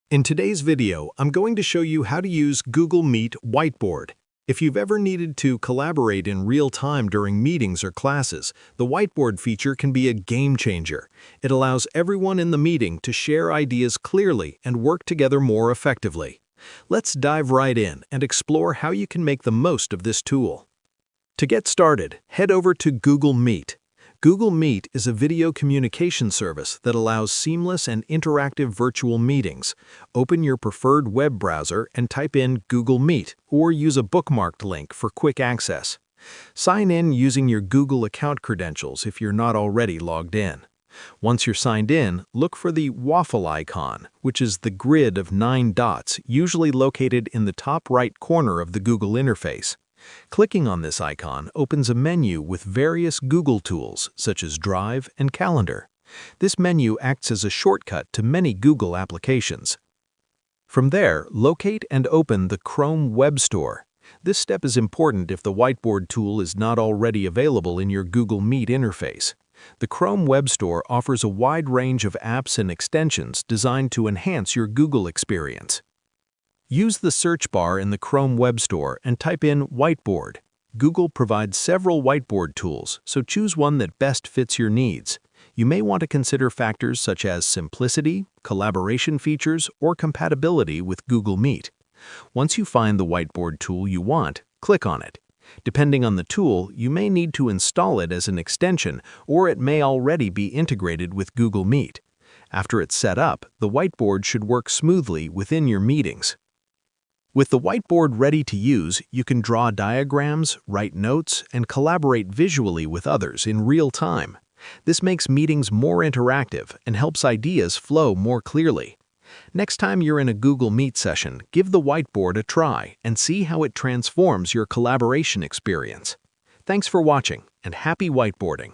In today's video, I'm going to show you how to use Google Meet Whiteboard. If you've ever needed to collaborate in real time during meetings or classes, the whiteboard feature can be a game changer. It allows everyone in the meeting to share ideas clearly and work together more effectively. Let's dive right in and explore how you can make the most of this tool. To get started, head over to Google Meet. Google Meet is a video communication service that allows seamless and interactive virtual meetings. Open your preferred web browser and type in Google Meet, or use a bookmarked link for quick access. Sign in using your Google account credentials if you're not already logged in. Once you're signed in, look for the waffle icon, which is the grid of 9 dots usually located in the top right corner of the Google interface. Clicking on this icon opens a menu with various Google tools, such as Drive and Calendar. This menu acts as a shortcut to many Google applications. From there, locate and open the Chrome Web Store. This step is important if the whiteboard tool is not already available in your Google Meet interface. The Chrome Web Store offers a wide range of apps and extensions designed to enhance your Google experience. Use the search bar in the Chrome Web Store and type in Whiteboard. Google provides several whiteboard tools, so choose one that best fits your needs. You may want to consider factors such as simplicity, collaboration features, or compatibility with Google Meet. Once you find the whiteboard tool you want, click on it. Depending on the tool, you may need to install it as an extension, or it may already be integrated with Google Meet. After it's set up, the whiteboard should work smoothly within your meetings. With the whiteboard ready to use, you can draw diagrams, write notes, and collaborate visually with others in real time. This makes meetings more interactive and helps ideas flow more clearly. Next time you're in a Google Meet session, give the whiteboard a try and see how it transforms your collaboration experience. Thanks for watching, and happy whiteboarding!